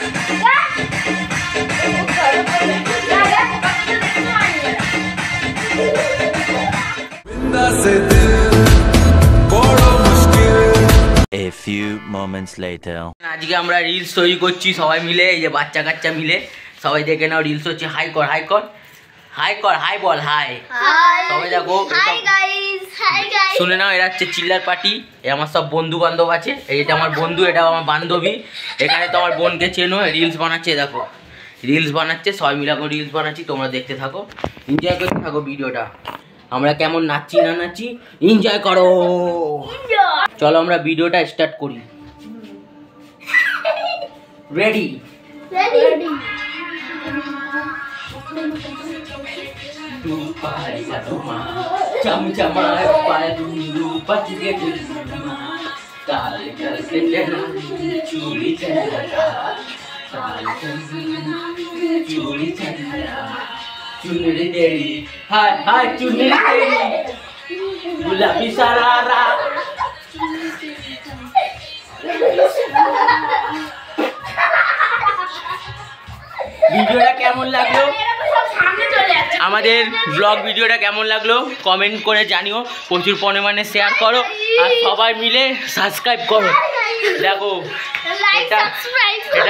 A few moments later. আজকে আমরা reels তৈরি করছি সবাই মিলে, এই যে বাচ্চা কাচ্চা মিলে সবাই দেখে নাও। রিলস হচ্ছে হাই কর হাই কর হাই কর হাই বল হাই। সবাই দেখো শুনে নাও, এরা হচ্ছে চিল্লার পার্টি। আমার সব বন্ধু বান্ধব আছে, এইটা আমার বন্ধু, এটা আমার বান্ধবী। এখানে তো আমার বোনকে চেনো, রিলস বানাচ্ছে, দেখো রিলস বানাচ্ছে, সবাই মিলে এখন রিলস বানাচ্ছি। তোমরা দেখতে থাকো, এনজয় করতে থাকো ভিডিওটা। আমরা কেমন নাচছি না নাচছি এনজয় করো। চলো আমরা ভিডিওটা স্টার্ট করি। Ready ready. চমচমায় পায় দুলু পচকে দুলুমা কাল করকে जना चूड़ी चला काल चूड़ी चला चुनरी तेरी हाय हाय चुनरी तेरी गुलाबी सरारा। ভিডিওটা কেমন লাগলো, আমাদের ব্লগ ভিডিওটা কেমন লাগলো কমেন্ট করে জানিও, প্রচুর পরিমাণে শেয়ার করো আর সবাই মিলে সাবস্ক্রাইব করো। দেখো এটা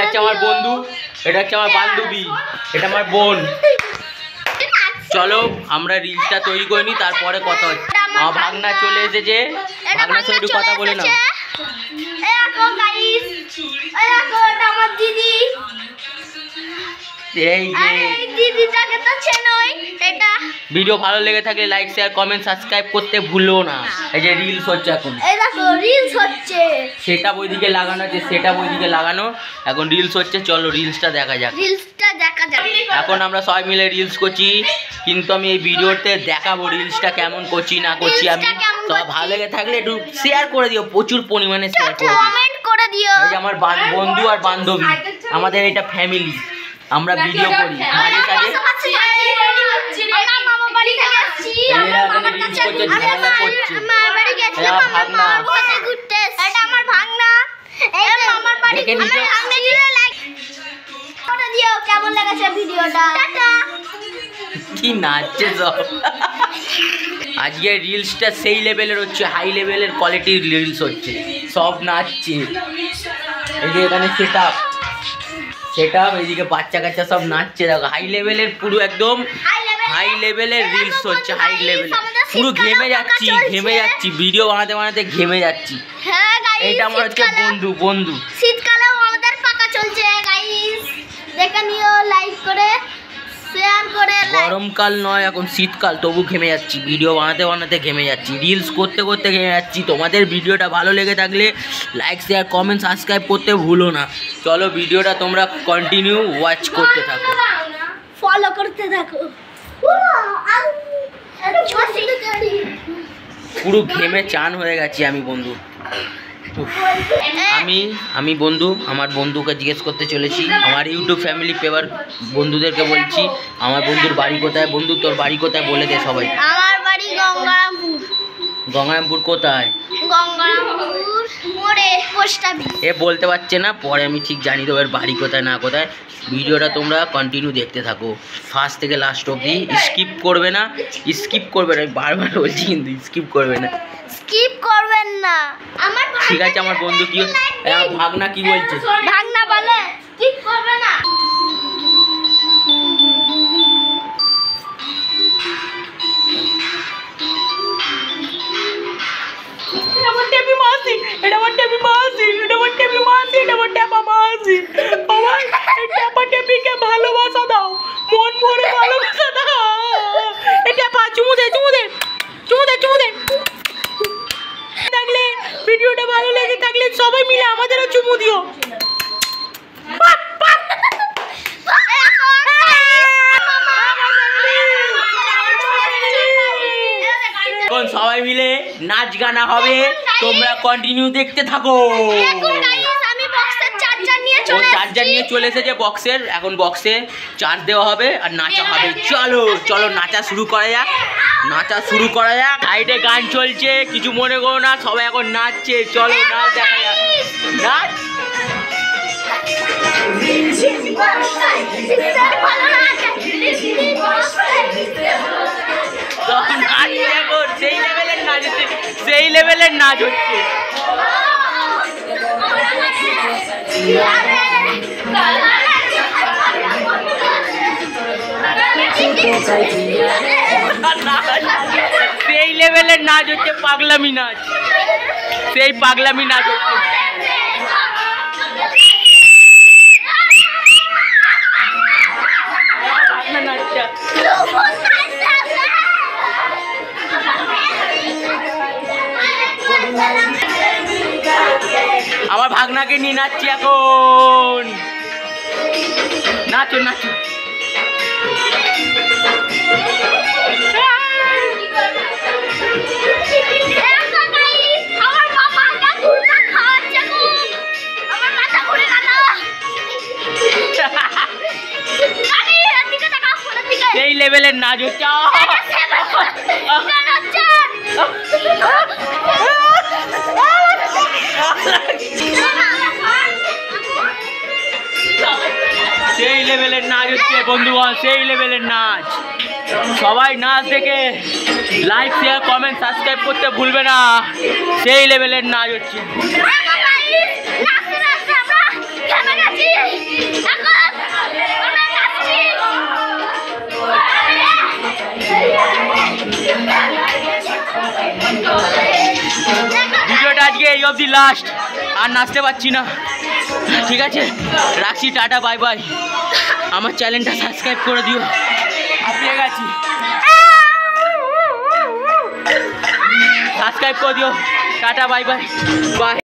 হচ্ছে আমার বন্ধু, এটা হচ্ছে আমার বান্ধবী, এটা আমার বোন। চলো আমরা রিলসটা তৈরি করে নিই, তারপরে কথা হচ্ছে। আমার ভাগনা চলে এসেছে, ভাগনার সাথে একটু কথা বলে নাও। ভিডিও ভালো লেগে থাকলে লাইক শেয়ার কমেন্ট সাবস্ক্রাইব করতে ভুলো না। এই যে রিলস হচ্ছে এখন, এই দেখো রিলস হচ্ছে, সেটা ওইদিকে লাগানো আছে, সেটা ওইদিকে লাগানো, এখন রিলস হচ্ছে। চলো রিলসটা দেখা যাক, রিলসটা দেখা যাক। এখন আমরা সবাই মিলে রিলস করছি, কিন্তু আমি এই ভিডিওতে দেখাবো রিলসটা কেমন করছি না করছি। আমি সব ভালো লেগে থাকলে একটু শেয়ার করে দিও, প্রচুর পরিমাণে শেয়ার করে দিও, কমেন্ট করে দিও। এই যে আমার বন্ধু আর বান্ধবী, আমাদের এটা ফ্যামিলি, আমরা ভিডিও করি মাঝে সাঝে। কেমন লেগেছে ভিডিওটা? কি নাচছে সব। আজকে রিলসটা সেই লেভেলের হচ্ছে, হাই লেভেলের কোয়ালিটির রিলস হচ্ছে, সব নাচছে। এই যে এখানে সেট আপ এইদিকে বাচ্চা কাচ্চা সব নাচছে, দেখো হাই লেভেলের, পুরো একদম হাই লেভেলের রিলস হচ্ছে, হাই লেভেল। পুরো ঘেমে যাচ্ছি ভিডিও বানাতে বানাতে ঘেমে যাচ্ছি। এইটা আমার হচ্ছে বন্ধু। শীতকালেও আমাদের পাকা চলছে গাইস, দেখে নিও, লাইক করে শেয়ার করে। গরমকাল নয় এখন শীতকাল, তবু ঘেমে যাচ্ছি, ভিডিও বানাতে বানাতে ঘেমে যাচ্ছি, রিলস করতে করতে ঘেমে যাচ্ছি। তোমাদের ভিডিওটা ভালো লেগে থাকলে লাইক শেয়ার কমেন্ট সাবস্ক্রাইব করতে ভুলো না। চলো ভিডিওটা তোমরা কন্টিনিউ ওয়াচ করতে থাকো, ফলো করতে থাকো। পুরো ঘেমে চান হয়ে গেছি আমি বন্ধু। আমি বন্ধু, আমার বন্ধুকে জিজ্ঞেস করতে চলেছি, আমার ইউটিউব ফ্যামিলি পেপার বন্ধুদেরকে বলছি আমার বন্ধুর বাড়ি কোথায়। বন্ধু তোর বাড়ি কোথায় বলে দে সবাই। আমার বাড়ি গঙ্গারামপুর। গঙ্গারামপুর কোথায়? গঙ্গারামপুর মোড়ে পোস্ট অফিস। এ বলতে পারছে না, পরে আমি ঠিক জানি দেবো এর বাড়ি কোথায় না কোথায়। ভিডিওটা তোমরা কন্টিনিউ দেখতে থাকো ফার্স্ট থেকে লাস্ট অবধি, স্কিপ করবে না। আমি বারবার বলছি কিন্তু স্কিপ করবেন না। আমার ঠিক আছে। আমার বন্ধু কি, ভাগনা কি বলছে? ভাগনা বলে স্কিপ করবে না। ভালোবাসা দাও, মন ভরে ভালোবাসা দাও। এটা পা চুমু দে থাকলে, ভিডিওটা ভালো লেগে থাকলে সবাই মিলে আমাদেরও চুমু দিও। এখন সবাই মিলে নাচ গানা হবে, তোমরা কন্টিনিউ দেখতে থাকো। ও চার্জার নিয়ে চলে এসেছে বক্সের, এখন বক্সে চার্জ দেওয়া হবে আর নাচা হবে। চলো নাচা শুরু করা যাক। সাইডে গান চলছে, কিছু মনে করো না, সবাই এখন নাচছে। চলো নাচ দেখা যাক, নাচ। লেভেলের নাচ হচ্ছে। সেই লেভেলের নাচ হচ্ছে পাগলামি নাচ, সেই পাগলামি নাচ হচ্ছে। আমার ভাগনাকে নিয়ে নাচছি এখন, নাচো নাচো। সেই লেভেলের নাচ হচ্ছে। সেই লেভেলের নাচ হচ্ছে বন্ধুগণ, সেই লেভেলের নাচ। সবাই নাচ দেখে লাইক শেয়ার কমেন্ট সাবস্ক্রাইব করতে ভুলবে না। সেই লেভেলের নাচ হচ্ছে। ভিডিওটা আজকে এই অবধি লাস্ট, আর নাচতে পারছি না। ঠিক আছে, রাখছি, টাটা বাই বাই। আমার চ্যানেলটা সাবস্ক্রাইব করে দিও, হাঁপিয়ে গেছি। সাবস্ক্রাইব করে দিও, টাটা বাই বাই বাই।